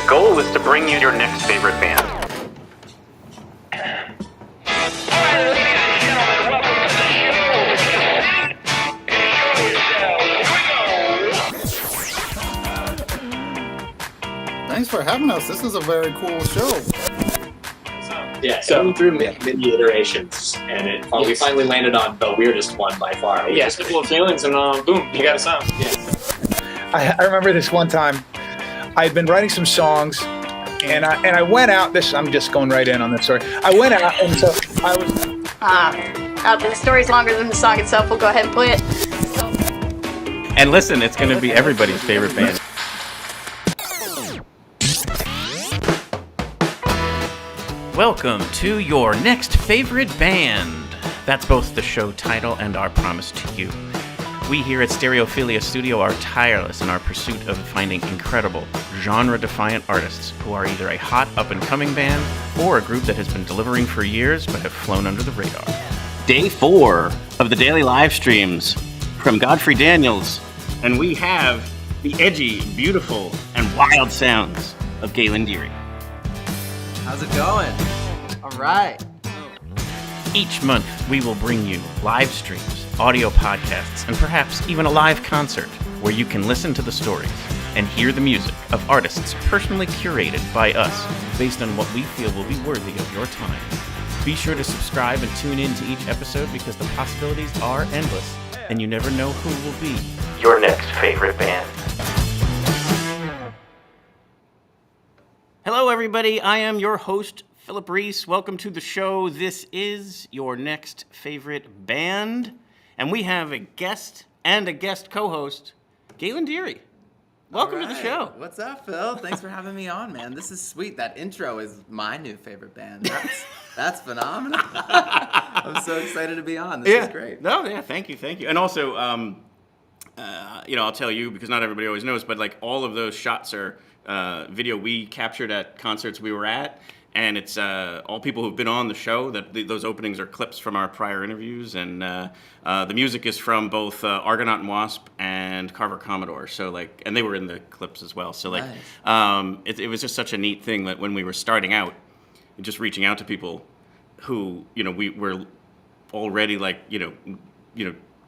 goal is to bring you your next favorite band. Thanks for having us. This is a very cool show. Yeah, so through many iterations, and we finally landed on the weirdest one by far. Yeah, simple feelings, and boom, you got a sound. I remember this one time. I had been writing some songs, and I went out. I'm just going right in on this story. I went out, and so I was. The story's longer than the song itself. We'll go ahead and play it. And listen, it's going to be everybody's favorite band. Welcome to your next favorite band. That's both the show title and our promise to you. We here at Stereophilia Studio are tireless in our pursuit of finding incredible, genre-defiant artists who are either a hot up-and-coming band or a group that has been delivering for years but have flown under the radar. Day 4 of the daily live streams from Godfrey Daniels, and we have the edgy, beautiful, and wild sounds of Galen Deery. How's it going? All right. Each month, we will bring you live streams, audio podcasts, and perhaps even a live concert where you can listen to the stories and hear the music of artists personally curated by us based on what we feel will be worthy of your time. Be sure to subscribe and tune in to each episode because the possibilities are endless and you never know who will be your next favorite band. Hello, everybody. I am your host, Philip Reese. Welcome to the show. This is your next favorite band. And we have a guest and a guest co-host, Galen Deery. Welcome to the show. What's up, Phil? Thanks for having me on, man. This is sweet. That intro is my new favorite band. That's phenomenal. I'm so excited to be on. This is great. No, yeah, thank you. And also, I'll tell you, because not everybody always knows, but like all of those shots are video we captured at concerts we were at, and it's all people who've been on the show. Those openings are clips from our prior interviews, and the music is from both Argonaut and Wasp and Carver Commodore. So and they were in the clips as well. So Nice. It was just such a neat thing that when we were starting out, just reaching out to people who we were already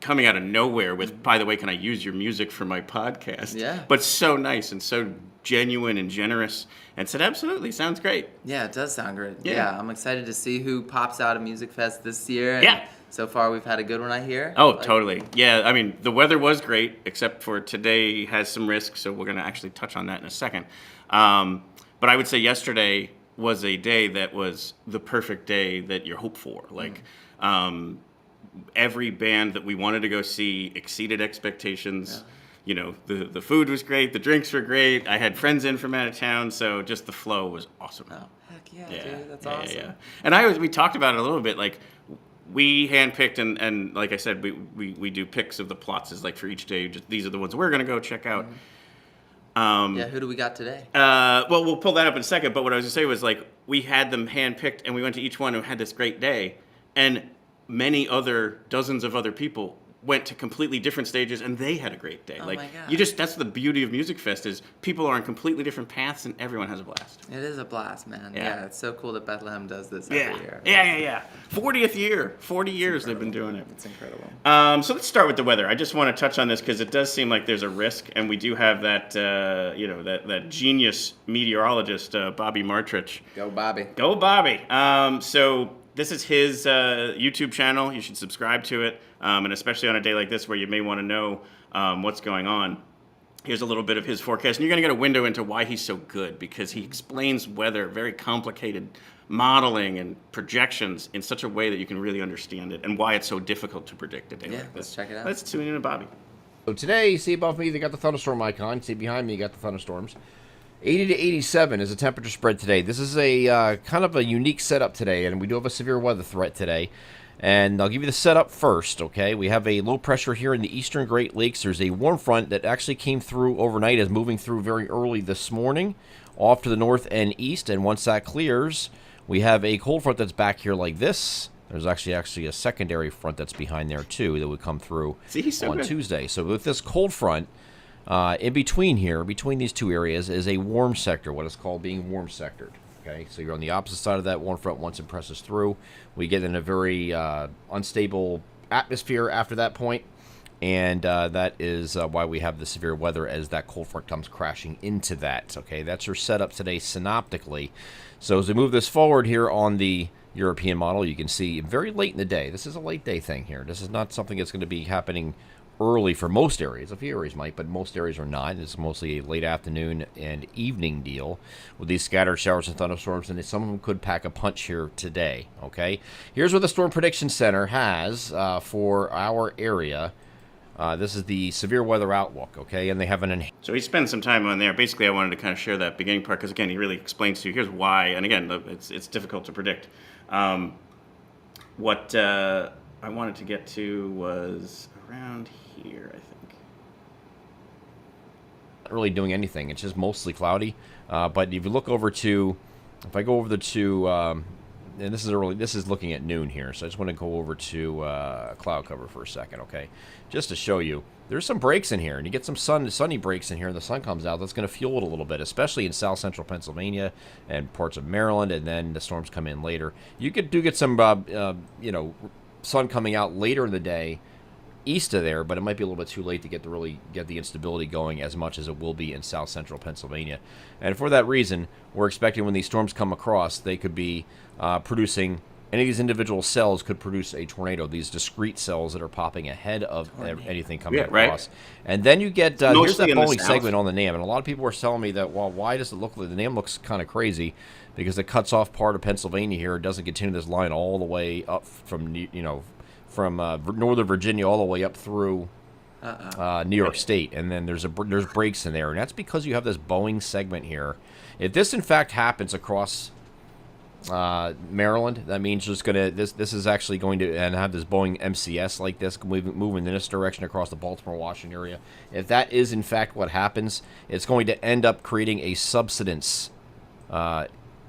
coming out of nowhere with, by the way, can I use your music for my podcast? Yeah. But so nice and so genuine and generous, and said, absolutely, sounds great. Yeah, it does sound great. Yeah. I'm excited to see who pops out of Musikfest this year. And Yeah. so far, we've had a good one, I hear. Oh, totally. Yeah, I mean, the weather was great, except for today has some risks, so we're going to actually touch on that in a second. But I would say yesterday was a day that was the perfect day that you hope for. Every band that we wanted to go see exceeded expectations. Yeah. The food was great, the drinks were great. I had friends in from out of town, so just the flow was awesome. Oh, heck yeah, dude. That's awesome. Yeah. And we talked about it a little bit. We handpicked, and like I said, we do picks of the plots for each day. Just these are the ones we're gonna go check out. Who do we got today? Well, we'll pull that up in a second. But what I was gonna say was we had them handpicked, and we went to each one who had this great day, and dozens of other people went to completely different stages, and they had a great day. Oh my God. That's the beauty of Musikfest is people are on completely different paths, and everyone has a blast. It is a blast, man. Yeah. It's so cool that Bethlehem does this every year. Yeah. 40th year. 40 years they've been doing it. It's incredible. So let's start with the weather. I just want to touch on this because it does seem like there's a risk, and we do have that, that genius meteorologist, Bobby Martrich. Go, Bobby. Go, Bobby. So this is his YouTube channel. You should subscribe to it, and especially on a day like this where you may want to know what's going on. Here's a little bit of his forecast, and you're going to get a window into why he's so good, because he explains weather, very complicated modeling and projections in such a way that you can really understand it, and why it's so difficult to predict a day like this. Let's check it out. Let's tune in to Bobby. So today, you see above me, they got the thunderstorm icon. See behind me, you got the thunderstorms. 80 to 87 is the temperature spread today. This is a kind of a unique setup today, and we do have a severe weather threat today. And I'll give you the setup first, okay? We have a low pressure here in the eastern Great Lakes. There's a warm front that actually came through overnight, is moving through very early this morning, off to the north and east. And once that clears, we have a cold front that's back here like this. There's actually a secondary front that's behind there, too, that would come through See, he's so on good. Tuesday. So with this cold front, In between here, between these two areas, is a warm sector, what is called being warm sectored. Okay, so you're on the opposite side of that warm front once it presses through. We get in a very unstable atmosphere after that point, and that is why we have the severe weather as that cold front comes crashing into that. Okay, that's your setup today synoptically. So as we move this forward here on the European model, you can see very late in the day. This is a late day thing here. This is not something that's going to be happening early for most areas. A few areas might, but most areas are not. It's mostly a late afternoon and evening deal with these scattered showers and thunderstorms, and some of them could pack a punch here today. Okay, here's what the Storm Prediction Center has for our area. This is the severe weather outlook, okay, and they have an... So he spent some time on there. Basically, I wanted to kind of share that beginning part because, again, he really explains to you, here's why, and again, it's difficult to predict. What I wanted to get to was around here, I think. Not really doing anything. It's just mostly cloudy. But if you look over to... If I go over to... and this is looking at noon here, so I just want to go over to cloud cover for a second, okay? Just to show you, there's some breaks in here, and you get some sunny breaks in here, and the sun comes out. That's going to fuel it a little bit, especially in south central Pennsylvania and parts of Maryland, and then the storms come in later. You do get some, sun coming out later in the day east of there, but it might be a little bit too late to really get the instability going as much as it will be in south central Pennsylvania. And for that reason, we're expecting when these storms come across, they could be producing, any of these individual cells could produce a tornado, these discrete cells that are popping ahead of anything coming across. Right. And then you get, here's that Boeing segment on the NAM, and a lot of people are telling me that, well, why does it look like, the NAM looks kind of crazy, because it cuts off part of Pennsylvania here. It doesn't continue this line all the way up from, from Northern Virginia all the way up through New York State, and then there's breaks in there, and that's because you have this Boeing segment here. If this in fact happens across Maryland, that means this is actually going to have this Boeing MCS like this moving in this direction across the Baltimore, Washington area. If that is in fact what happens, it's going to end up creating a subsidence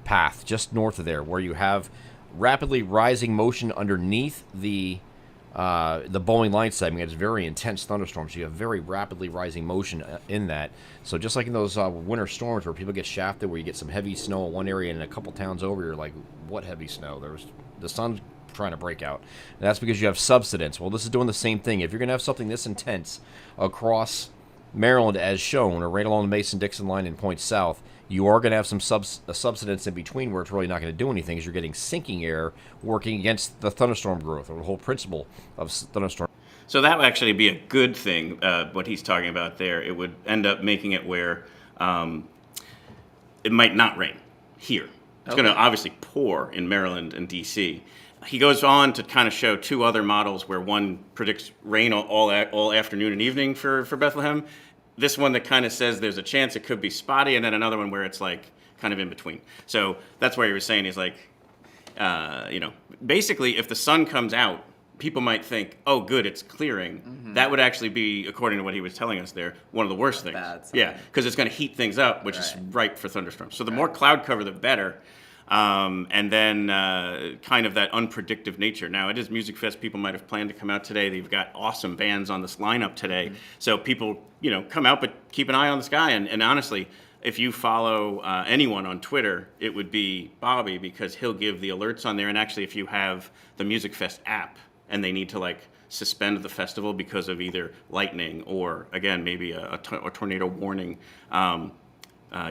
path just north of there, where you have rapidly rising motion underneath the Boeing line segment. It's very intense thunderstorms. You have very rapidly rising motion in that. So just like in those winter storms where people get shafted, where you get some heavy snow in one area and a couple towns over, you're like, what heavy snow? The sun's trying to break out. And that's because you have subsidence. Well, this is doing the same thing. If you're going to have something this intense across Maryland as shown, or right along the Mason-Dixon line and point south, you are going to have some subsidence in between where it's really not going to do anything, because you're getting sinking air working against the thunderstorm growth, or the whole principle of thunderstorm. So that would actually be a good thing, what he's talking about there. It would end up making it where it might not rain here. It's going to obviously pour in Maryland and D.C. He goes on to kind of show two other models where one predicts rain all afternoon and evening for Bethlehem. This one that kind of says there's a chance it could be spotty, and then another one where it's like kind of in between. So that's why he was saying, he's like, basically if the sun comes out, people might think, oh, good, it's clearing. Mm-hmm. That would actually be, according to what he was telling us there, one of the worst things. Yeah, because it's going to heat things up, which is ripe for thunderstorms. So the more cloud cover, the better. And then kind of that unpredictable nature. Now, it is Musikfest. People might have planned to come out today. They've got awesome bands on this lineup today. Mm-hmm. So people, come out, but keep an eye on the sky. And honestly, if you follow anyone on Twitter, it would be Bobby, because he'll give the alerts on there. And actually, if you have the Musikfest app and they need to suspend the festival because of either lightning or, again, maybe a tornado warning,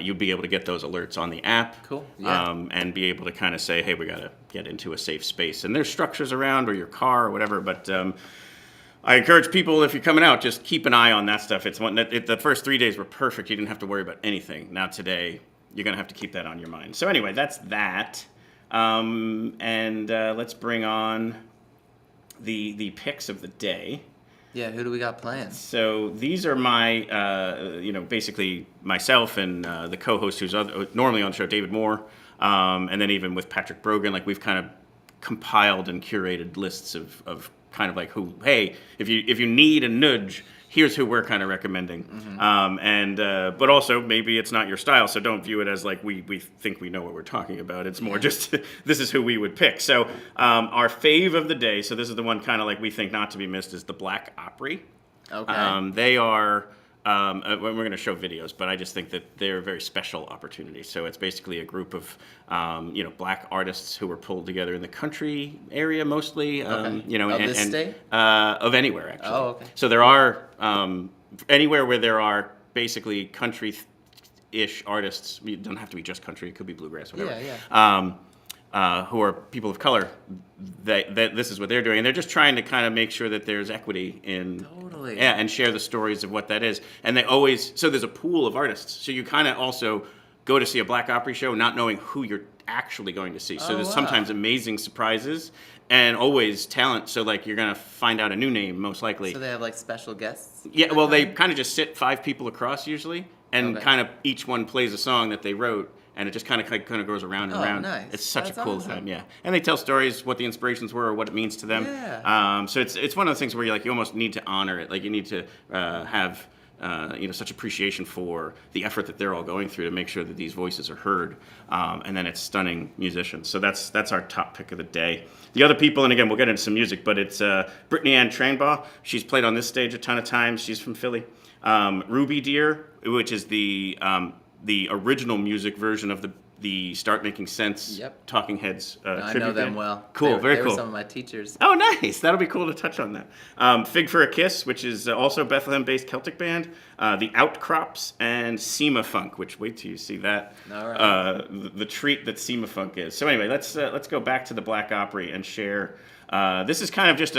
you'd be able to get those alerts on the app. Cool. Yeah. And be able to kind of say, hey, we got to get into a safe space. And there's structures around, or your car or whatever. But I encourage people, if you're coming out, just keep an eye on that stuff. The first 3 days were perfect. You didn't have to worry about anything. Now today, you're going to have to keep that on your mind. So anyway, that's that. And let's bring on the picks of the day. Yeah, who do we got playing? So these are my, basically myself and the co-host who's normally on the show, David Moore, and then even with Patrick Brogan, we've kind of compiled and curated lists of kind of who, hey, if you need a nudge, here's who we're kind of recommending. Mm-hmm. But also maybe it's not your style, so don't view it as we think we know what we're talking about. It's more just this is who we would pick. So our fave of the day, so this is the one kind of we think not to be missed, is the Black Opry. Okay. They are we're going to show videos, but I just think that they're a very special opportunity. So it's basically a group of, black artists who were pulled together in the country area mostly, Of this state? Of anywhere, actually. Oh, okay. So there are, anywhere where there are basically country-ish artists, it doesn't have to be just country, it could be bluegrass, whatever. Who are people of color, this is what they're doing. And they're just trying to kind of make sure that there's equity in... Totally. Yeah, and share the stories of what that is. And they always... So there's a pool of artists. So you kind of also go to see a Black Opry show not knowing who you're actually going to see. So there's sometimes amazing surprises and always talent. So, like, you're going to find out a new name, most likely. So they have, like, special guests? Yeah, well, they kind of just sit 5 people across usually. And kind of each one plays a song that they wrote. And it just kind of goes around and around. Nice. It's such That's a cool awesome. time, yeah. And they tell stories, what the inspirations were, or what it means to them. Yeah. So it's one of those things where you almost need to honor it. Like, you need to have such appreciation for the effort that they're all going through to make sure that these voices are heard. And then it's stunning musicians. So that's our top pick of the day. The other people, and again, we'll get into some music, but it's Brittany Ann Tranbaugh. She's played on this stage a ton of times. She's from Philly. Ruby Deer, which is the original music version of the Start Making Sense Talking Heads I tribute know them band. well. Cool, very they cool. were some of my teachers. Oh, nice. That'll be cool to touch on that. Fig for a Kiss, which is also a Bethlehem-based Celtic band. The Outcrops and Sema Funk, which, wait till you see that. All right. The treat that Sema Funk is. So anyway, let's go back to the Black Opry and share. This is kind of just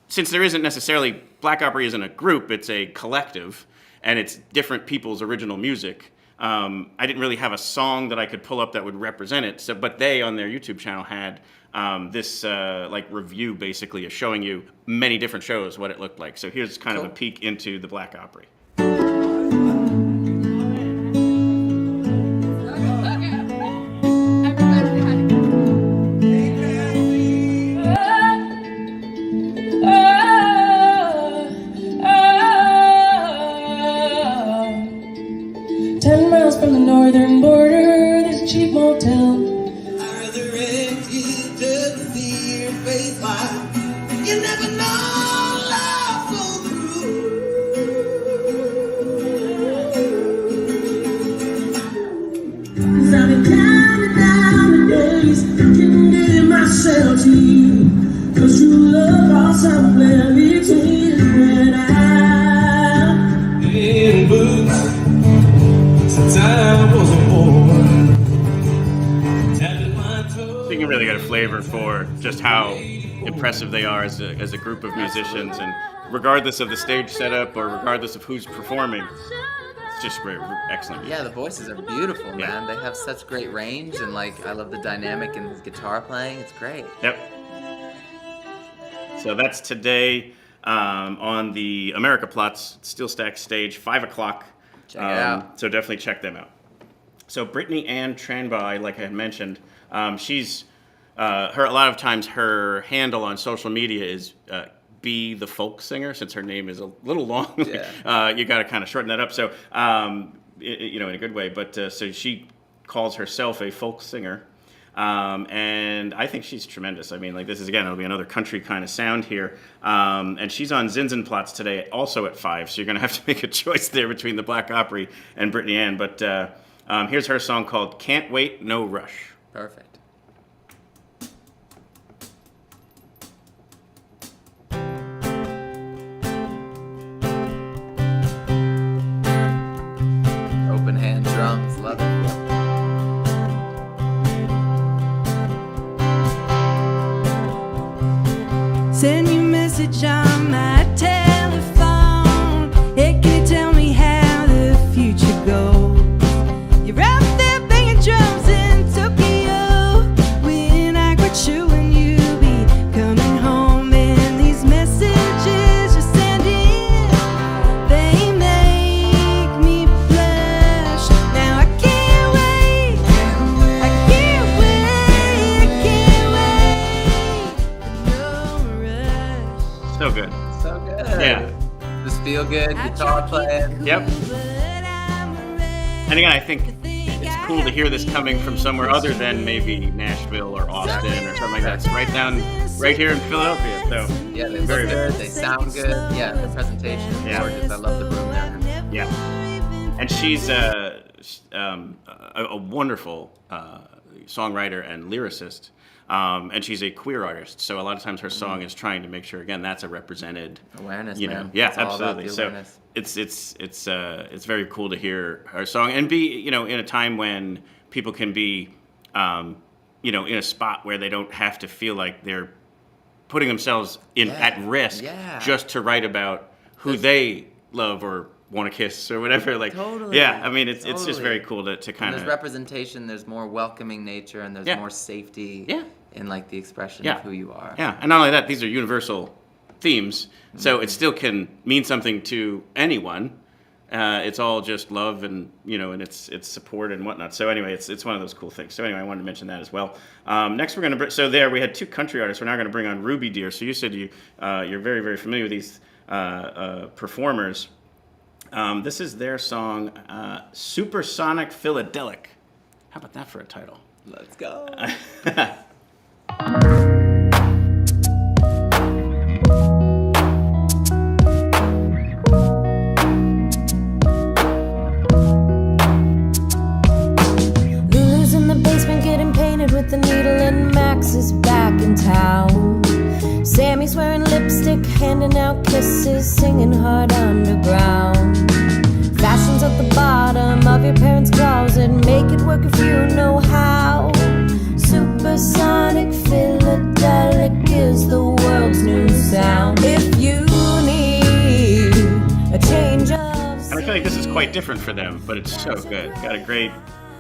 since there isn't necessarily, Black Opry isn't a group, it's a collective, and it's different people's original music. I didn't really have a song that I could pull up that would represent it. So, but they on their YouTube channel had this review basically of showing you many different shows what it looked like. So here's kind of a peek into the Black Opry. From the northern border, there's a cheap motel. I rather rent you just to see your face smile. You never know love so true. Cause I've been counting down the days, committing myself to you. Cause true love falls somewhere between when I'm in boots. So you can really get a flavor for just how impressive they are as a group of musicians, and regardless of the stage setup or regardless of who's performing, it's just great, excellent. Yeah, the voices are beautiful, man. They have such great range, and I love the dynamic and his guitar playing. It's great. Yep. So that's today on the America Platz Steel Stack stage, 5 o'clock. Check it out. So definitely check them out. So Brittany Ann Tranbaugh, like I had mentioned, she's a lot of times her handle on social media is Be the Folk Singer, since her name is a little long. You got to kind of shorten that up. So in a good way. But so she calls herself a folk singer. And I think she's tremendous. I mean, this is, again, it'll be another country kind of sound here. And she's on Zinzenplatz today, also at 5. So you're going to have to make a choice there between the Black Opry and Brittany Ann. But here's her song called Can't Wait, No Rush. Perfect. Open hand drums, love it. Send you a message on my telephone. Hey, can you tell me how the future goes? You're out there banging drums in Tokyo. When I quit showing you be coming home, and these messages you're sending, they make me blush. Now I can't wait. I can't wait. I can't wait. No rush. So good. So good. Yeah. Just feel good, guitar playing. Yep. And again, I think it's cool to hear this coming from somewhere other than maybe Nashville or Austin or something like that. It's right here in Philadelphia. So Yeah, they look very good, they sound good. Yeah, the presentation is gorgeous. I love the room there. Yeah. And she's a wonderful songwriter and lyricist. And she's a queer artist, so a lot of times her song is trying to make sure, again, that's a represented Awareness, you know, man. yeah, It's all about absolutely. the So awareness. it's very cool to hear her song and be, you know, in a time when people can be, you know, in a spot where they don't have to feel like they're putting themselves at risk just to write about who they love or want to kiss or whatever. Like, yeah, I mean, it's just very cool to kind of. There's representation. There's more welcoming nature, and there's more safety. In like the expression of who you are. Yeah, and not only that, these are universal themes, so it still can mean something to anyone. It's all just love and, you know, and it's support and whatnot. So anyway, it's one of those cool things. So anyway, I wanted to mention that as well. Next, we're going to so there we had two country artists. We're now going to bring on Ruby Deer. So you said you're very, very familiar with these performers. This is their song, Supersonic Philadelic. How about that for a title? Let's go. Lulu's in the basement getting painted with the needle, and Max is back in town. Sammy's wearing lipstick, handing out kisses, singing hard underground. Fashion's at the bottom of your parents' closet. Make it work if you know how. Supersonic Philadelic is the world's new sound. If you need a change of... And I feel like this is quite different for them, but it's so good. Got a great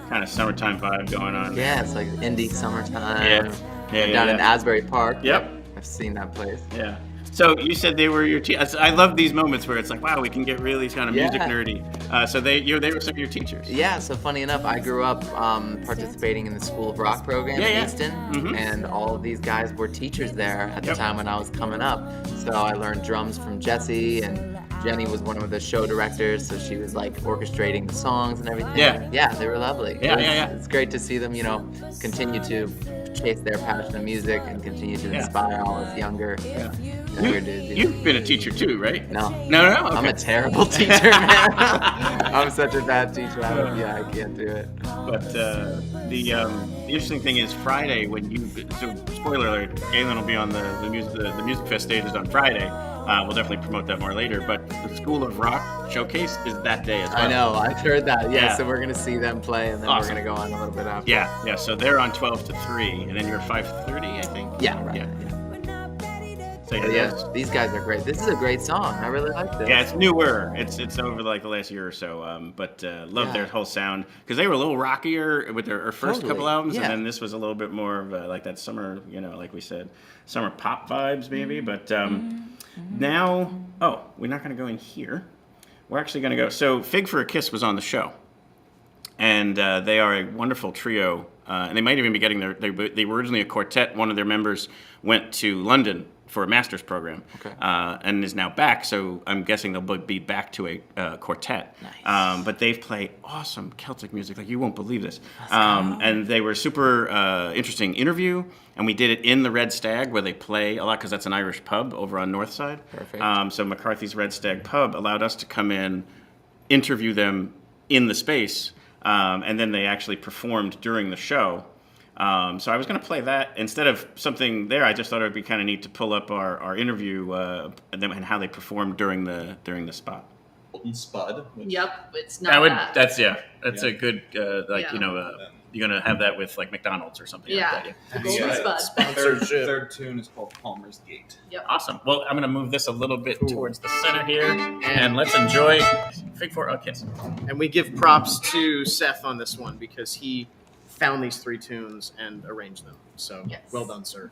kind of summertime vibe going on. Yeah, it's like indie summertime. Yeah, down in Asbury Park. Yep. I've seen that place. Yeah. So you said they were your teachers. I love these moments where it's like, wow, we can get really kind of music nerdy. So they were some of your teachers. Yeah. So funny enough, I grew up participating in the School of Rock program in Easton, and all of these guys were teachers there at the time when I was coming up. So I learned drums from Jesse, and Jenny was one of the show directors, so she was like orchestrating the songs and everything. Yeah, they were lovely. It's great to see them, you know, continue to chase their passion of music and continue to inspire all us younger dudes. You've been a teacher too, right? No. Okay. I'm a terrible teacher, man. I'm such a bad teacher. I can't do it. But the interesting thing is Friday when so spoiler alert, Galen will be on the Musikfest stages on Friday. We'll definitely promote that more later. But the School of Rock showcase is that day as well. I know. I've heard that. Yeah. So we're gonna see them play, and then we're gonna go on a little bit after. Yeah. So they're on 12 to 3, and then you're 5:30, I think. Yeah. Right. Yeah. So these guys are great. This is a great song. I really like this. Yeah, it's newer. It's over like the last year or so. But love their whole sound because they were a little rockier with their first couple albums, and then this was a little bit more of like that summer, you know, like we said, summer pop vibes maybe. But now, we're not going to go in here. We're actually going to go. So Fig for a Kiss was on the show, and they are a wonderful trio. And they might even be getting they were originally a quartet. One of their members went to London for a master's program, and is now back. So I'm guessing they'll be back to a quartet. Nice. But they've played awesome Celtic music, like you won't believe this. And they were super interesting interview, and we did it in the Red Stag where they play a lot because that's an Irish pub over on North Side. Perfect. So McCarthy's Red Stag pub allowed us to come in, interview them in the space, and then they actually performed during the show. So I was going to play that instead of something there. I just thought it would be kind of neat to pull up our interview and how they performed during the spot. Spud. Yep, it's not That's a good you know you're gonna have that with like McDonald's or something like that. Golden Spud. Third tune is called Palmer's Gate. Yep. Awesome. Well, I'm gonna move this a little bit towards the center here, and let's enjoy Fig for a Kiss. And we give props to Seth on this one because he found these 3 tunes and arranged them. So well done, sir.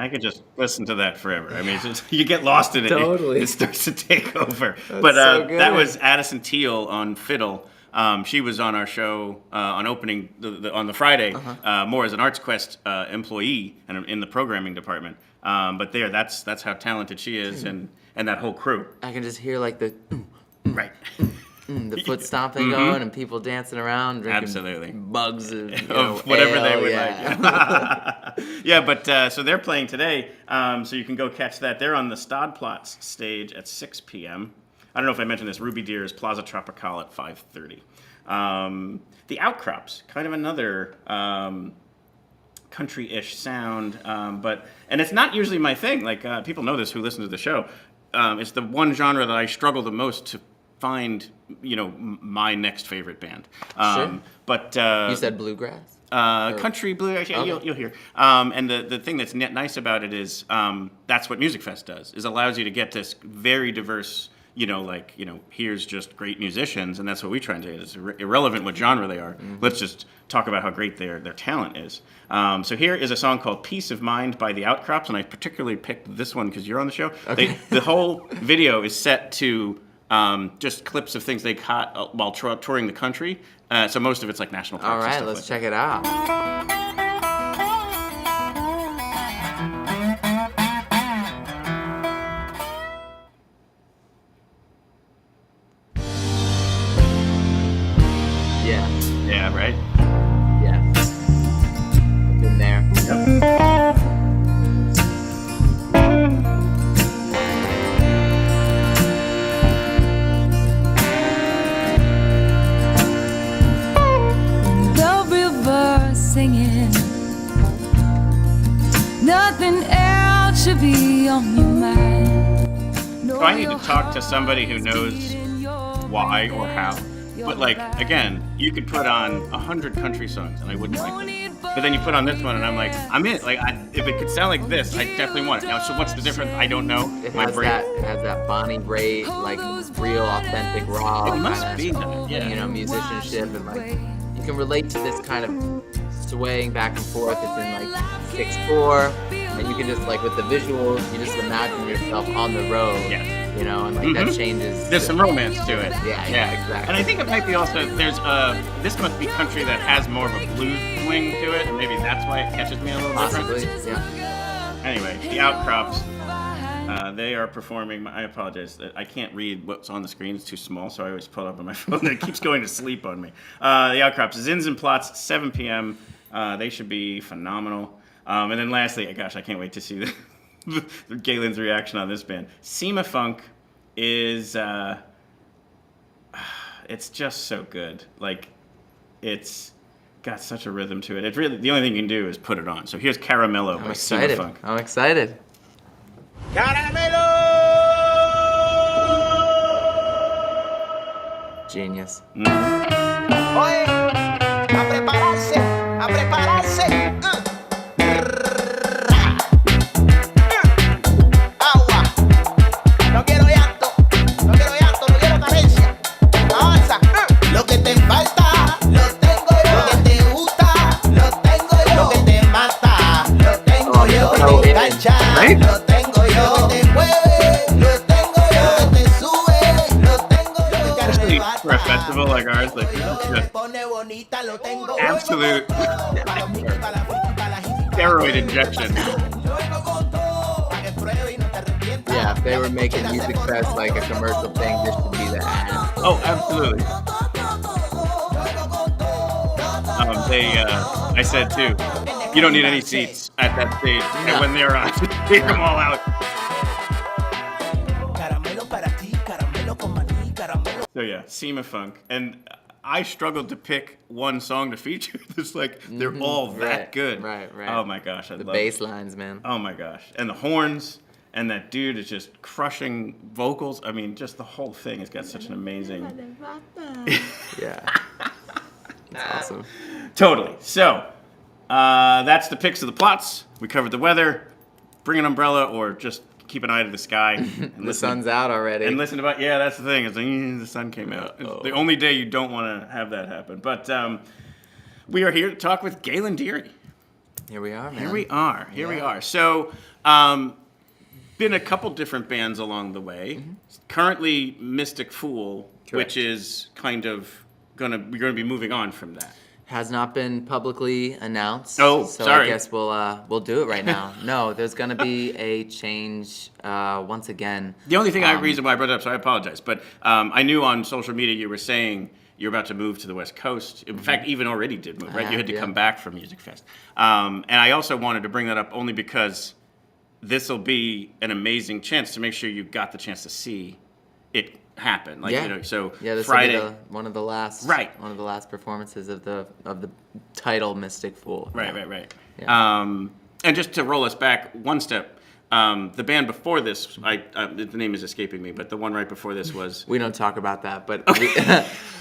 I could just listen to that forever. I mean, it's just, you get lost in it. Totally. It starts to take over. That's But so good. that was Addison Teal on fiddle. She was on our show on opening on the Friday, more as an Arts Quest employee and in the programming department. But that's how talented she is, and that whole crew. I can just hear like the Right. the foot stomping going and people dancing around, drinking Absolutely. bugs of whatever ale, they would yeah. like. Yeah, but so they're playing today, so you can go catch that. They're on the Platz stage at 6 p.m. I don't know if I mentioned this. Ruby Deer is Plaza Tropical at 5:30. The Outcrops, kind of another country-ish sound, and it's not usually my thing. Like people know this who listen to the show. It's the one genre that I struggle the most to find, my next favorite band. Sure. But You said bluegrass? Country bluegrass, yeah, Okay. you'll hear. And the thing that's nice about it is that's what Musikfest does, is allows you to get this very diverse, here's just great musicians, and that's what we try and do. It's irrelevant what genre they are. Mm-hmm. Let's just talk about how great their talent is. So here is a song called Peace of Mind by the Outcrops, and I particularly picked this one because you're on the show. Okay. The whole video is set to just clips of things they caught while touring the country. So most of it's like national parks. All right, and stuff let's like check it out. Yeah. that. Yeah, right? Yeah. Been there. The river singing. Nothing else should be on your mind. So I need to talk to somebody who knows why or how. But again, you could put on 100 country songs and I wouldn't like them. But then you put on this one and I'm like, I'm in. If it could sound like this, I definitely want it. Now, so what's the difference? I don't know. It has that Bonnie Raitt, real authentic raw It must kinda, be that, yeah. musicianship, and you can relate to this kind of swaying back and forth. It's in 6/4, and you can just with the visuals, you just imagine yourself on the road. Yeah. And that changes. There's some romance to it. Yeah, exactly. And I think it might be also, this must be country that has more of a blues swing to it, and maybe that's why it catches me a little Possibly, different. yeah. Anyway, the Outcrops, they are performing, I apologize, I can't read what's on the screen, it's too small, so I always pull it up on my phone, and it keeps going to sleep on me. The Outcrops, Platz, 7 p.m., they should be phenomenal. And then lastly, gosh, I can't wait to see Galen's reaction on this band. Sema Funk is, it's just so good. It's got such a rhythm to it. It's really, the only thing you can do is put it on. So here's Caramello by Sema Funk. I'm excited. Caramelo! Genius. Oye, a prepararse, a prepararse. Agua. No quiero llanto, no quiero carencia. Avanza. Lo que te falta, lo tengo yo. Lo que te gusta, lo tengo yo. Lo que te mata, lo tengo yo. Lo que te engancha, lo tengo yo. Lo que te mueve, lo tengo yo. Lo que te sube, lo tengo yo. Especially for a festival like ours, just absolute steroid injection. Yeah, if they were making Musikfest like a commercial thing, this would be the ad. Oh, absolutely. I said too, you don't need any seats at that stage. No. And when they're on, take them all out. So yeah, Sema Funk. And I struggled to pick one song to feature. It's they're all that good. Right. Oh my gosh, I The love bass it. lines, man. Oh my gosh. And the horns, and that dude is just crushing vocals. I mean, just the whole thing has got such an amazing... Yeah. That's awesome. Totally. So, that's the picks of the Platz. We covered the weather. Bring an umbrella or just keep an eye to the sky. And The sun's out already. And listen about, that's the thing. It's the sun came out. It's the only day you don't want to have that happen. But we are here to talk with Galen Deery. Here we are, man. Here we are. So, been a couple different bands along the way. Currently, Mystik Fool, which is kind of we're gonna be moving on from that. Has not been publicly announced. Oh, so sorry. I guess we'll do it right now. No, there's gonna be a change once again. The only reason why I brought it up, so I apologize, but I knew on social media you were saying you're about to move to the West Coast. In fact, even already did move, right? You had to come back from Musikfest. And I also wanted to bring that up only because this will be an amazing chance to make sure you got the chance to see it happen. So this Friday, will be one of the last performances of the title Mystik Fool. Right. Yeah. And just to roll us back one step, the band before this, the name is escaping me, but the one right before this was... We don't talk about that, but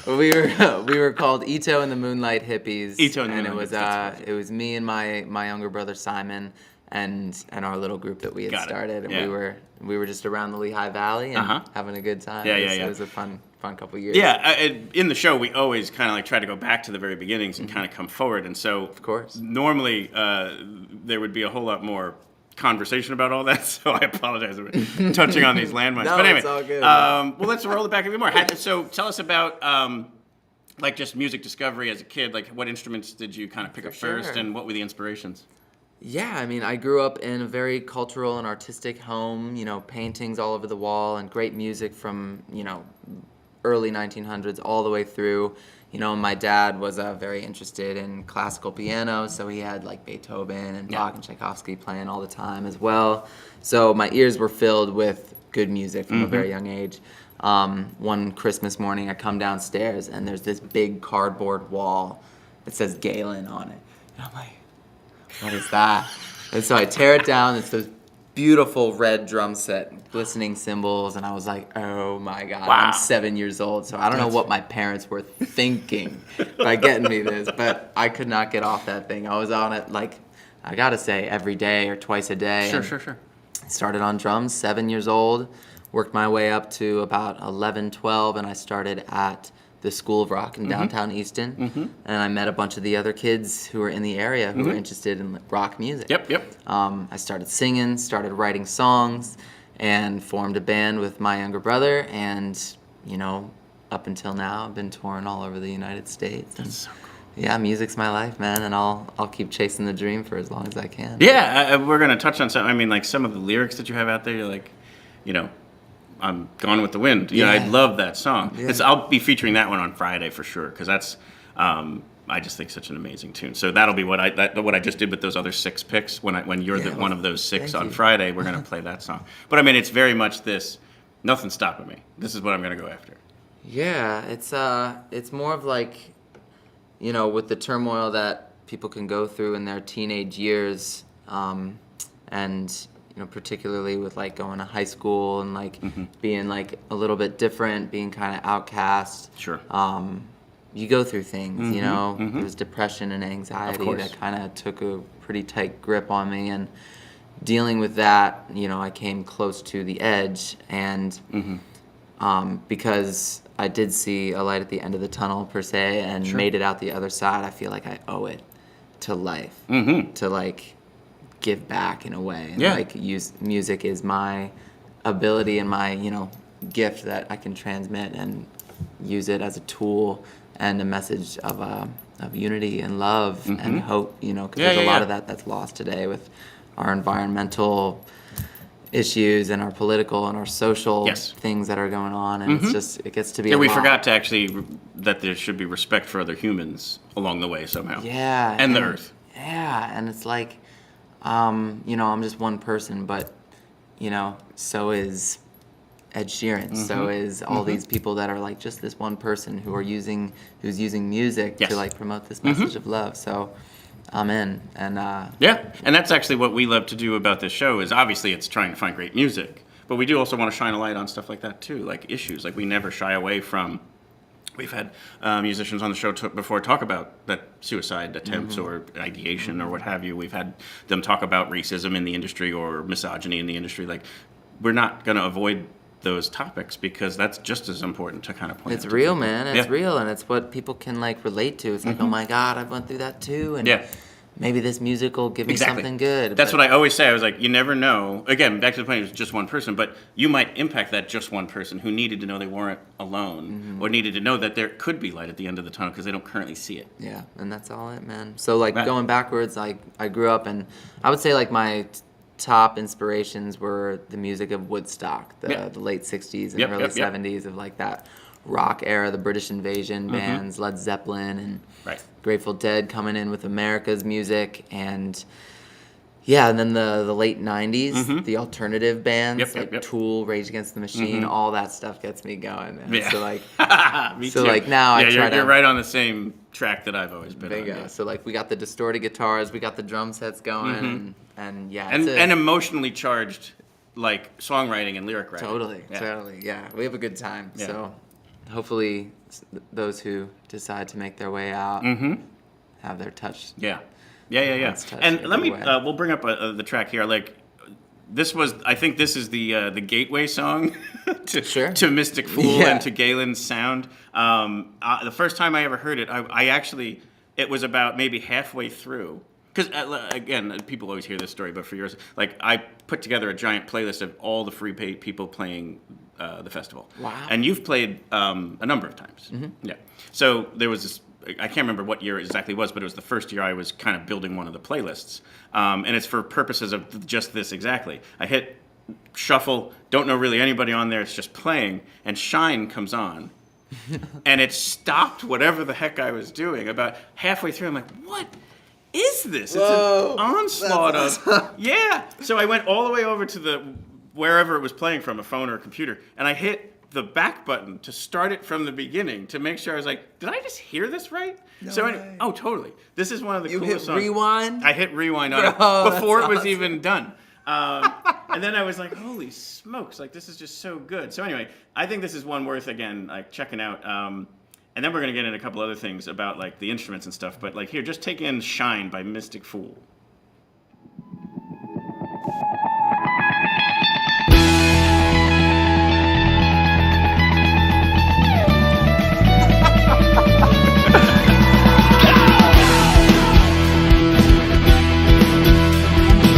we were called Ito and the Moonlight Hippies. It was me and my younger brother Simon and our little group that we had started, and we were just around the Lehigh Valley and having a good time. It was a fun couple years. In the show we always kind of like try to go back to the very beginnings and kind of come forward, and so of course normally there would be a whole lot more conversation about all that, so I apologize for touching on these landmines. No, but anyway, it's all good. Well, let's roll it back a bit more. So tell us about like just music discovery as a kid. Like, what instruments did you kind of pick up first, and what were the inspirations? Yeah, I mean, I grew up in a very cultural and artistic home, paintings all over the wall and great music from, early 1900s all the way through. My dad was very interested in classical piano, so he had like Beethoven and Bach and Tchaikovsky playing all the time as well. So my ears were filled with good music from a very young age. One Christmas morning, I come downstairs and there's this big cardboard wall that says Galen on it. And I'm like, what is that? And so I tear it down. It's this beautiful red drum set, glistening cymbals, and I was like, oh my God, I'm 7 years old, so I don't know what my parents were thinking by getting me this, but I could not get off that thing. I was on it, like, I gotta say, every day or twice a day. Sure. Started on drums, 7 years old, worked my way up to about 11, 12, and I started at the School of Rock in downtown Easton, and I met a bunch of the other kids who were in the area who were interested in rock music. Yep. I started singing, started writing songs, and formed a band with my younger brother, and, up until now, I've been touring all over the United States. That's so cool. Yeah, music's my life, man, and I'll keep chasing the dream for as long as I can. Yeah, we're going to touch on some, like some of the lyrics that you have out there, you're like, I'm Gone with the Wind. I love that song. Yeah. I'll be featuring that one on Friday for sure, because that's, I just think, such an amazing tune. So that'll be what I just did with those other 6 picks. When you're one of those 6 on Friday, we're going to play that song. But I mean, it's very much this, nothing's stopping me. This is what I'm going to go after. Yeah, it's more of like, with the turmoil that people can go through in their teenage years, and particularly with like going to high school and like being like a little bit different, being kind of outcast. Sure. You go through things, There's depression and anxiety that kind of took a pretty tight grip on me, and dealing with that, I came close to the edge, and because I did see a light at the end of the tunnel per se, and made it out the other side, I feel like I owe it to life, to like give back in a way, and like use music is my ability and my gift that I can transmit and use it as a tool and a message of unity and love and hope, because there's a lot of that's lost today with our environmental issues and our political and our social things that are going on, and it's just, it gets to be a we lot. forgot to actually that there should be respect for other humans along the way somehow. And the earth. And it's like, I'm just one person, but, so is Ed Sheeran, so is all these people that are like just this one person who's using music to like promote this message of love. So I'm in, and and that's actually what we love to do about this show. Is obviously it's trying to find great music, but we do also want to shine a light on stuff like that too, like issues. Like we never shy away from. We've had musicians on the show before talk about that suicide attempts or ideation or what have you. We've had them talk about racism in the industry or misogyny in the industry. Like, we're not going to avoid those topics because that's just as important to kind of point out. It's real, man. It's real, and it's what people can like relate to. It's like, oh my God, I went through that too. And maybe this music will give me something good. That's what I always say. I was like, you never know. Again, back to the point, it was just one person, but you might impact that just one person who needed to know they weren't alone, or needed to know that there could be light at the end of the tunnel because they don't currently see it. Yeah, and that's all it, man. So like going backwards, I grew up, and I would say like my top inspirations were the music of Woodstock, the late 60s and early 70s of like that rock era, the British Invasion bands, Led Zeppelin, and Grateful Dead coming in with America's music, and and then the late 90s, the alternative bands like Tool, Rage Against the Machine, all that stuff gets me going, man. Yeah. So like, me so too. like now I try you're right on the same track that I've always been on. Yeah. So like we got the distorted guitars, we got the drum sets going, and and emotionally charged like songwriting and lyric writing. Totally, yeah. We have a good time. Yeah. So hopefully those who decide to make their way out have their touch. Yeah. And let me, we'll bring up the track here. Like, I think this is the gateway song to Mystik Fool and to Galen's sound. The first time I ever heard it, I actually, it was about maybe halfway through. Because, again, people always hear this story, but for yours, like, I put together a giant playlist of all the free paid people playing the festival. Wow. And you've played a number of times. Yeah. So there was this, I can't remember what year it exactly was, but it was the first year I was kind of building one of the playlists. And it's for purposes of just this exactly. I hit shuffle, don't know really anybody on there, it's just playing, and Shine comes on. And it stopped whatever the heck I was doing. About halfway through, I'm like, what is this? It's an onslaught of... Yeah. So I went all the way over to wherever it was playing from, a phone or a computer, and I hit the back button to start it from the beginning to make sure I was like, did I just hear this right? Oh, totally. This is one of the coolest songs. You hit rewind? I hit rewind on it before it was even done. And then I was like, holy smokes, like this is just so good. So anyway, I think this is one worth, again, like checking out. And then we're going to get into a couple other things about like the instruments and stuff. But like here, just take in Shine by Mystik Fool.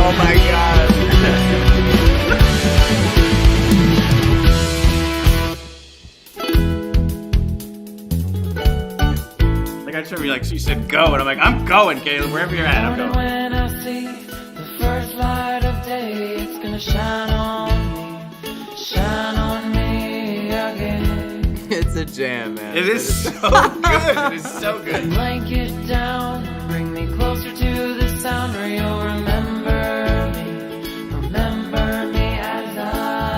Oh my God. Like I just remember, like she said, go, and I'm like, I'm going, Caleb, wherever you're at, I'm going. When I see the first light of day, it's gonna shine on me again. It's a jam, man. It is so good. It is so good. Blanket down, bring me closer to the sound where you'll remember me as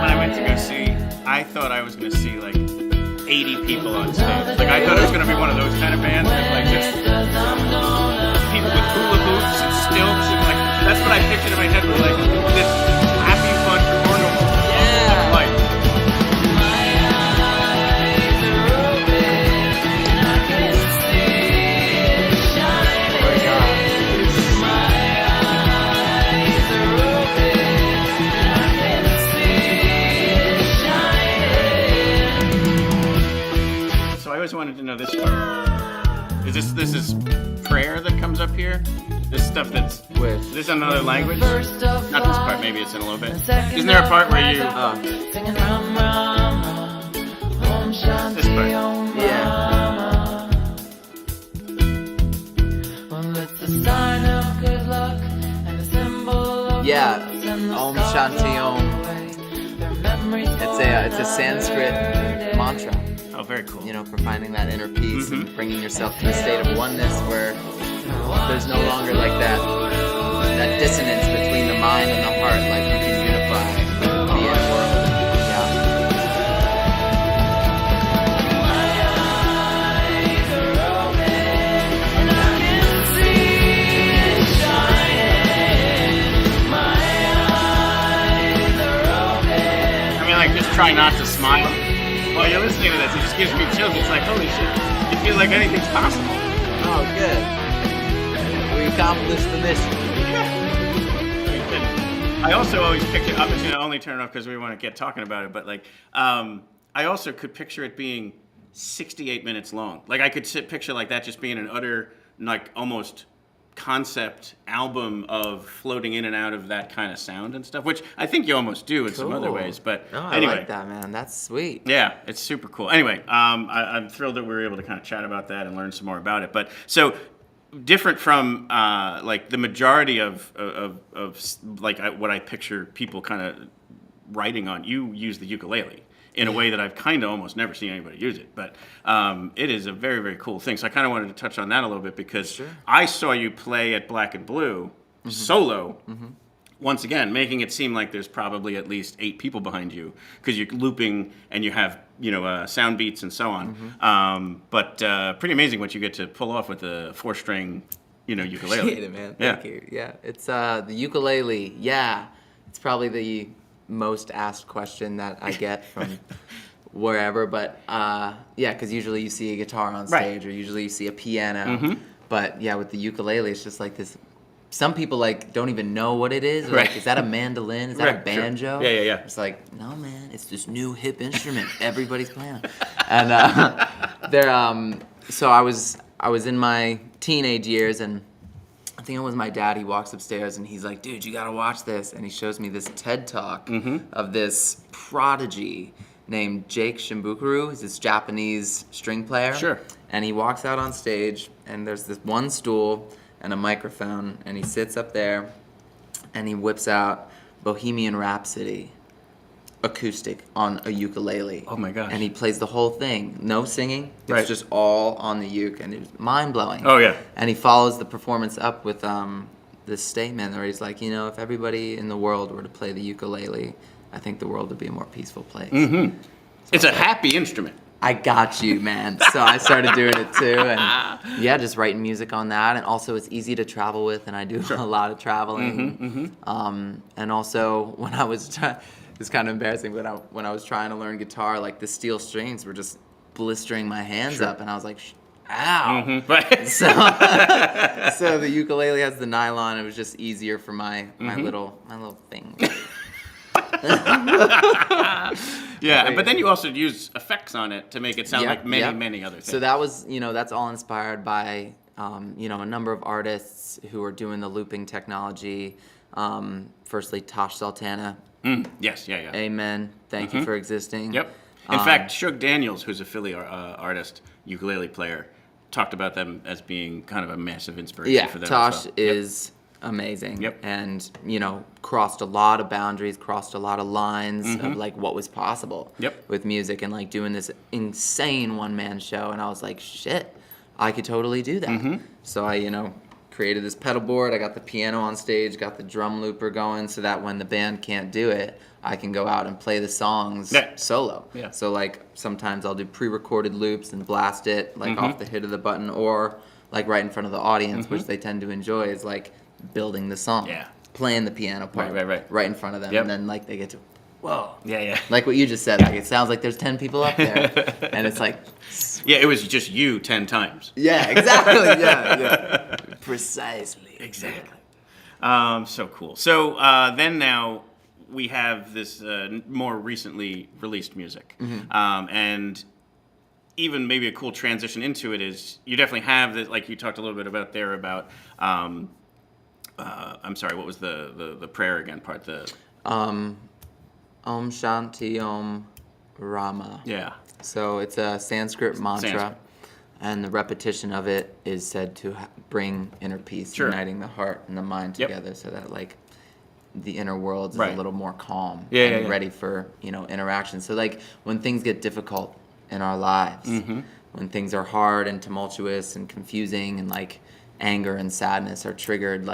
When I went to go see, I thought I was going to see like 80 people on stage. Like I thought it was going to be one of those kind of bands that like just people with hula hoops and stilts and like that's what I pictured in my head was like this happy fun carnival of life. I always wanted to know this part. This is prayer that comes up here? This stuff that's... Which? This is another language? Not this part, maybe it's in a little bit. Isn't there a part where you... This part. Yeah. Yeah. Om Shanti Om. It's a Sanskrit mantra. Oh, very cool. You know, for finding that inner peace and bringing yourself to a state of oneness where there's no longer like that dissonance between the mind and the heart. Like you can unify the inner world. I mean, like, just try not to smile. While you're listening to this, it just gives me chills. It's like, holy shit, you feel like anything's possible. Oh, good. We accomplished the mission. I also always picture, I'm just going to only turn it off because we want to get talking about it, but like, I also could picture it being 68 minutes long. Like I could picture like that just being an utter, like almost concept album of floating in and out of that kind of sound and stuff, which I think you almost do in some other ways. But anyway, I like that, man. That's sweet. Yeah, it's super cool. Anyway, I'm thrilled that we were able to kind of chat about that and learn some more about it. But so different from like the majority of like what I picture people kind of writing on. You use the ukulele in a way that I've kind of almost never seen anybody use it. But it is a very, very cool thing. So I kind of wanted to touch on that a little bit because I saw you play at Black and Blue solo. Once again, making it seem like there's probably at least 8 people behind you because you're looping and you have, sound beats and so on. But pretty amazing what you get to pull off with a 4-string, ukulele. Appreciate it, man. Thank you. Yeah, it's the ukulele. Yeah, it's probably the most asked question that I get from wherever. But because usually you see a guitar on stage or usually you see a piano. But yeah, with the ukulele, it's just like this. Some people don't even know what it is. Like, is that a mandolin? Is that a banjo? Sure. Yeah. It's like, no, man, it's this new hip instrument everybody's playing. And so I was in my teenage years, and I think it was my dad. He walks upstairs and he's like, dude, you gotta watch this. And he shows me this TED Talk of this prodigy named Jake Shimbukuru. He's this Japanese string player. Sure. And he walks out on stage, and there's this one stool and a microphone, and he sits up there, and he whips out Bohemian Rhapsody acoustic on a ukulele. Oh my gosh. And he plays the whole thing. No singing. It's just all on the uke, and it was mind-blowing. Oh, yeah. And he follows the performance up with this statement where he's like, if everybody in the world were to play the ukulele, I think the world would be a more peaceful place. So it's a happy instrument. I got you, man. So I started doing it too, and just writing music on that. And also, it's easy to travel with, and I do a lot of traveling. And also, when I was it's kind of embarrassing, but when I was trying to learn guitar, like the steel strings were just blistering my hands up, and I was like, ow. Right. So the ukulele has the nylon. It was just easier for my little thing. Yeah, but then you also use effects on it to make it sound like many other things. So that was, that's all inspired by, a number of artists who are doing the looping technology. Firstly, Tosh Sultana. Yes, yeah. Amen. Thank you for existing. Yep. In fact, Shug Daniels, who's a Philly artist, ukulele player, talked about them as being kind of a massive inspiration for them. Tosh is amazing. Yep. And, crossed a lot of boundaries, crossed a lot of lines of what was possible with music, and doing this insane one-man show. And I was like, shit, I could totally do that. So I, created this pedal board. I got the piano on stage, got the drum looper going, so that when the band can't do it, I can go out and play the songs solo. Yeah. So sometimes I'll do pre-recorded loops and blast it off the hit of the button, or right in front of the audience, which they tend to enjoy, is building the song. Yeah. Playing the piano part right in front of them, and then they get to, whoa. Yeah. Like what you just said, it sounds like there's 10 people up there, and it's yeah, it was just you 10 times. Yeah, exactly. Yeah. Precisely. Exactly. So cool. So then now we have this more recently released music, and even maybe a cool transition into it is you definitely have this, like you talked a little bit about there about. I'm sorry, what was the prayer again part? Om Shanti Om Rama. Yeah. So it's a Sanskrit mantra, and the repetition of it is said to bring inner peace, uniting the heart and the mind together, so that the inner world is a little more calm and ready for interaction. So when things get difficult in our lives, when things are hard and tumultuous and confusing, and anger and sadness are triggered,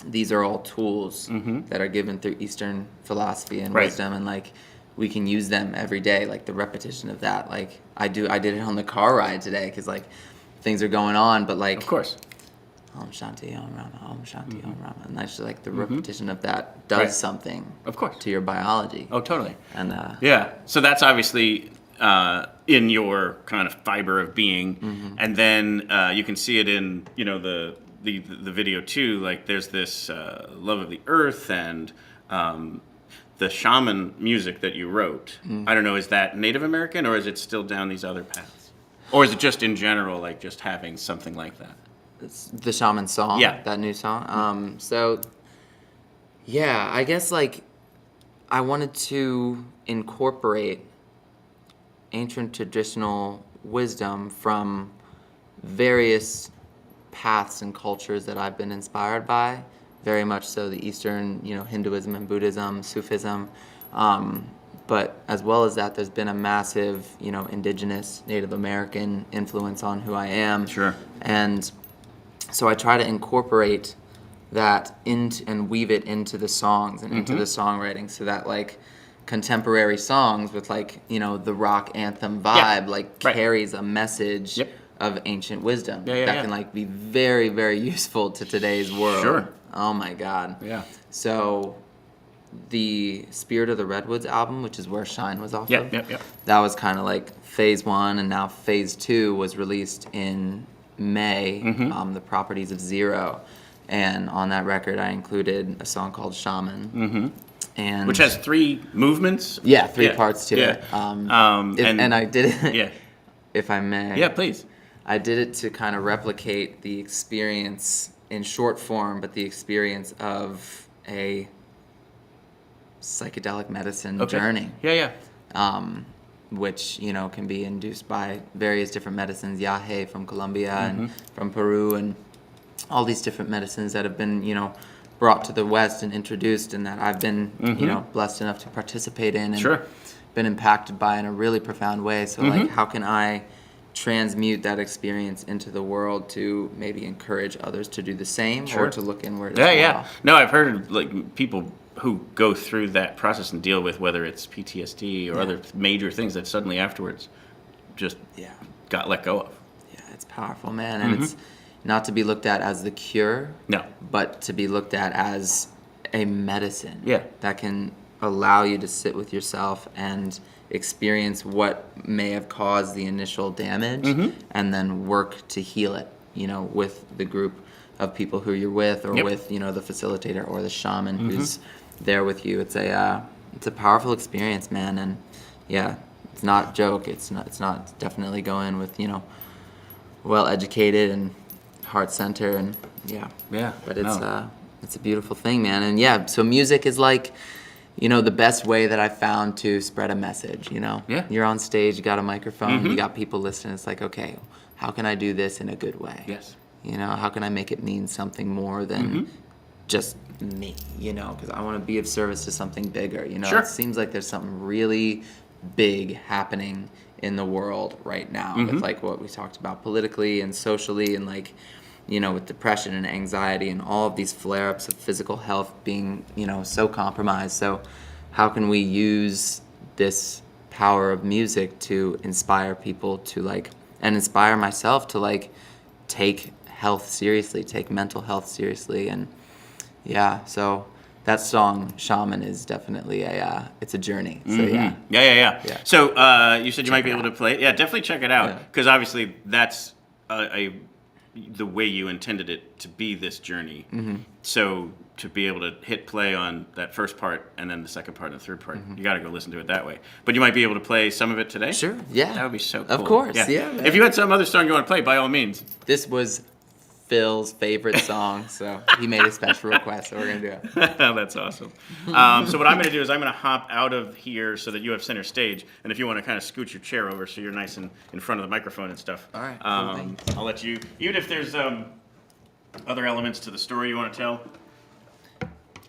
these are all tools that are given through Eastern philosophy and wisdom, and we can use them every day. The repetition of that, I did it on the car ride today, because things are going on, but of course, Om Shanti Om Rama, Om Shanti Om Rama, and that's just the repetition of that does something, of course, to your biology. Oh, totally. And so that's obviously in your kind of fiber of being, and then you can see it in the video too. There's this love of the earth and the shaman music that you wrote. I don't know, is that Native American, or is it still down these other paths, or is it just in general just having something like that? The Shaman song? Yeah. That new song? So, yeah, I guess, like, I wanted to incorporate ancient traditional wisdom from various paths and cultures that I've been inspired by, very much so the Eastern, Hinduism and Buddhism, Sufism, but as well as that, there's been a massive, indigenous, Native American influence on who I am. Sure. And so I try to incorporate that and weave it into the songs and into the songwriting, so that, like, contemporary songs with, like, the rock anthem vibe, carries a message of ancient wisdom that can, like, be very, very useful to today's world. Sure. Oh my God. Yeah. So the Spirit of the Redwoods album, which is where Shine was off of, Yep. that was kind of like phase 1, and now phase 2 was released in May, The Properties of Zero. And on that record, I included a song called Shaman. And which has 3 movements? Yeah, 3 parts to it. And I did it, yeah. if I may. Yeah, please. I did it to kind of replicate the experience in short form, but the experience of a psychedelic medicine journey. Yeah. Which, can be induced by various different medicines, yahe from Colombia and from Peru, and all these different medicines that have been, brought to the West and introduced, and that I've been, blessed enough to participate in and been impacted by in a really profound way. So, like, how can I transmute that experience into the world to maybe encourage others to do the same or to look inward as well? Yeah. No, I've heard of, like, people who go through that process and deal with whether it's PTSD or other major things that suddenly afterwards just got let go of. Yeah, it's powerful, man. And it's not to be looked at as the cure, but to be looked at as a medicine that can allow you to sit with yourself and experience what may have caused the initial damage and then work to heal it, with the group of people who you're with, or with, the facilitator or the shaman who's there with you. It's a powerful experience, man. And it's not a joke. It's not definitely go in with, well educated and heart center, and but it's a beautiful thing, man. And so music is like, the best way that I found to spread a message. You're on stage, you got a microphone, you got people listening. It's like, okay, how can I do this in a good way? Yes. How can I make it mean something more than just me? Because I want to be of service to something bigger. It seems like there's something really big happening in the world right now with, like, what we talked about politically and socially, and, like, with depression and anxiety and all of these flare-ups of physical health being, so compromised. So how can we use this power of music to inspire people to, like, and inspire myself to, like, take health seriously, take mental health seriously. And so that song Shaman is definitely it's a journey. So yeah. So you said you might be able to play it. Yeah, definitely check it out, because obviously that's the way you intended it to be, this journey. So to be able to hit play on that first part and then the second part and the third part, you got to go listen to it that way. But you might be able to play some of it today? Sure, yeah. That would be so cool. Of course, yeah. If you had some other song you want to play, by all means. This was Phil's favorite song, so he made a special request, so we're going to do it. That's awesome. So what I'm going to do is I'm going to hop out of here so that you have center stage, and if you want to kind of scoot your chair over so you're nice and in front of the microphone and stuff. All right. I'll let you, even if there's other elements to the story you want to tell,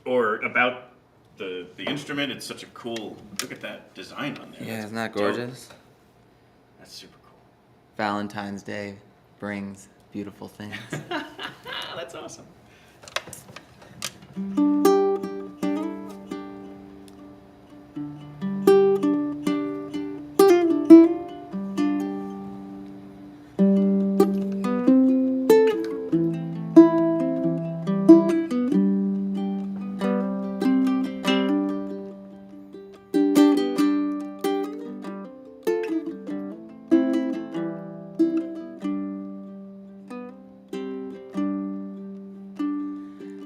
or about the instrument. It's such a cool, look at that design on there. Yeah, isn't that gorgeous? Dope. That's super cool. Valentine's Day brings beautiful things. That's awesome.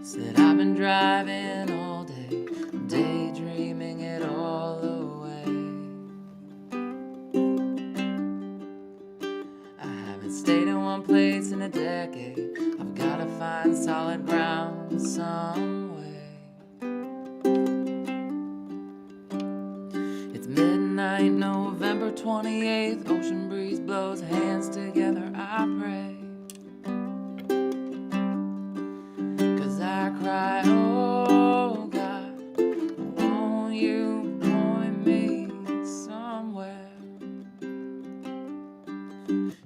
Said I've been driving all day, daydreaming it all away. I haven't stayed in one place in a decade. ground some way. It's midnight, November 28th. Ocean breeze blows, hands together, I pray. 'Cause I cry, oh God, won't you point me somewhere?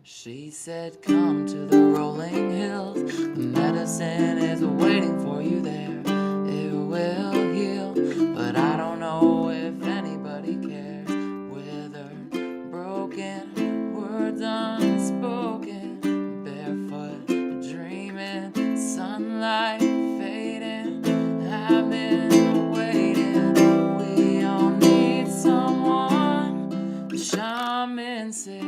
She said, come to the rolling hills. The medicine is waiting for you there. It will heal, but I don't know if anybody cares. Withered, broken, words unspoken. Barefoot, dreaming, sunlight fading. I've been waiting. We all need someone. The shaman said.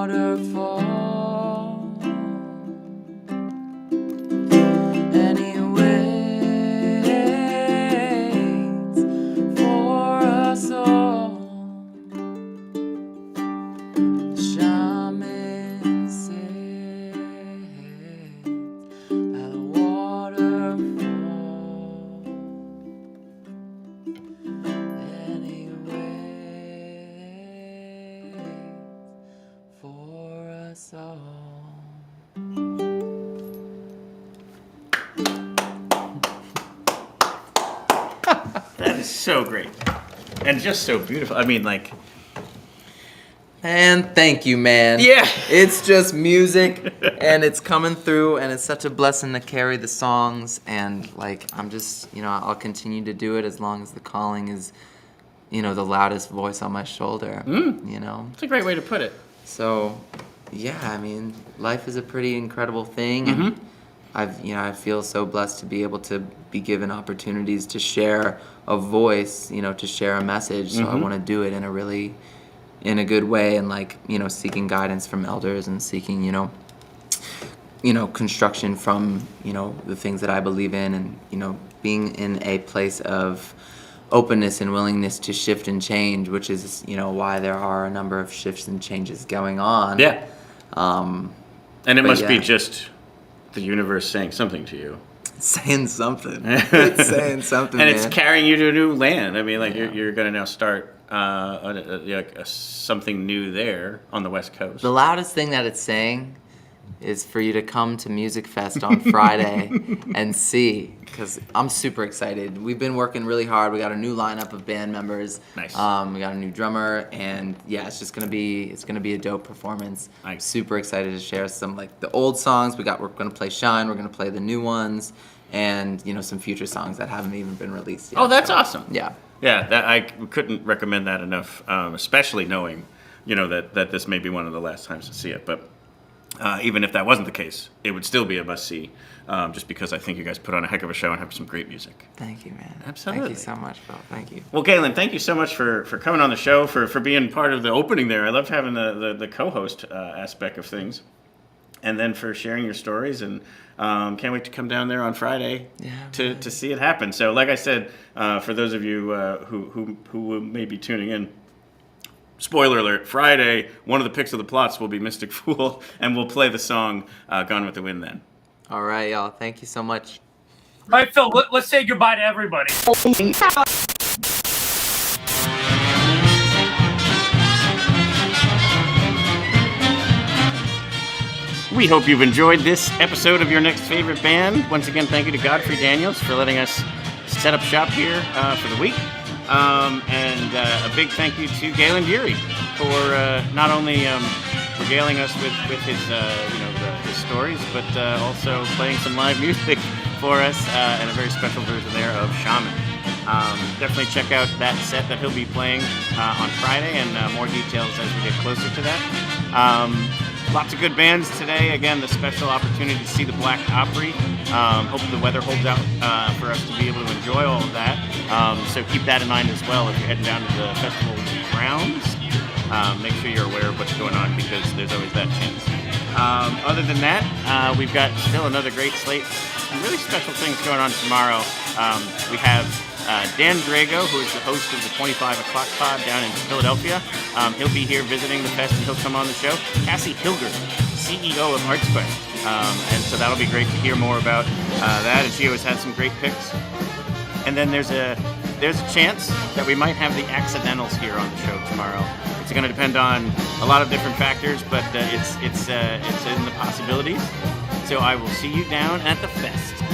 Waterfall, and he waits for us all. The shaman sits by the waterfall, and he waits for us all. That is so great. And just so beautiful. I mean, like... And thank you, man. Yeah. It's just music, and it's coming through, and it's such a blessing to carry the songs, and, like, I'm just, you know, I'll continue to do it as long as the calling is, you know, the loudest voice on my shoulder, you know? That's a great way to put it. So, yeah, I mean, life is a pretty incredible thing, and I feel so blessed to be able to be given opportunities to share a voice, you know, to share a message. So I want to do it in a good way, and, like, you know, seeking guidance from elders and seeking, you know, construction from, you know, the things that I believe in, and, you know, being in a place of openness and willingness to shift and change, which is, you know, why there are a number of shifts and changes going on. Yeah. And it must be yeah. just the universe saying something to you. It's saying something. It's saying something, and man. it's carrying you to a new land. I mean, like, you're going to now start something new there on the West Coast. The loudest thing that it's saying is for you to come to Musikfest on Friday and see, because I'm super excited. We've been working really hard. We got a new lineup of band members. Nice. We got a new drummer, and yeah, it's gonna be a dope performance. Nice. Super excited to share some, like, the old songs. We're gonna play Shine. We're gonna play the new ones, and, you know, some future songs that haven't even been released yet. Oh, that's awesome. Yeah. Yeah, that I couldn't recommend that enough, especially knowing, you know, that this may be one of the last times to see it. But even if that wasn't the case, it would still be a must-see, just because I think you guys put on a heck of a show and have some great music. Thank you, man. Absolutely. Thank you so much, Phil. Thank you. Well, Galen, thank you so much for coming on the show, for being part of the opening there. I loved having the co-host aspect of things. And then for sharing your stories, and can't wait to come down there on Friday to see it happen. So, like I said, for those of you who may be tuning in, spoiler alert, Friday, one of the picks of the Platz will be Mystik Fool, and we'll play the song Gone with the Wind then. All right, y'all. Thank you so much. All right, Phil, let's say goodbye to everybody. We hope you've enjoyed this episode of Your Next Favorite Band. Once again, thank you to Godfrey Daniels for letting us set up shop here for the week. And a big thank you to Galen Deery for not only regaling us with his his stories, but also playing some live music for us, and a very special version there of Shaman. Definitely check out that set that he'll be playing on Friday, and more details as we get closer to that. Lots of good bands today. Again, the special opportunity to see the Black Opry. Hope the weather holds out for us to be able to enjoy all of that. So keep that in mind as well if you're heading down to the festival grounds. Make sure you're aware of what's going on, because there's always that chance. Other than that, we've got still another great slate. Some really special things going on tomorrow. We have Dan Drago, who is the host of the 25 O'Clock Pod down in Philadelphia. He'll be here visiting the fest, and he'll come on the show. Cassie Hilger, CEO of ArtsQuest. And so that'll be great to hear more about that. And she always had some great picks. And then there's a chance that we might have the accidentals here on the show tomorrow. It's going to depend on a lot of different factors, but it's in the possibilities. So I will see you down at the fest.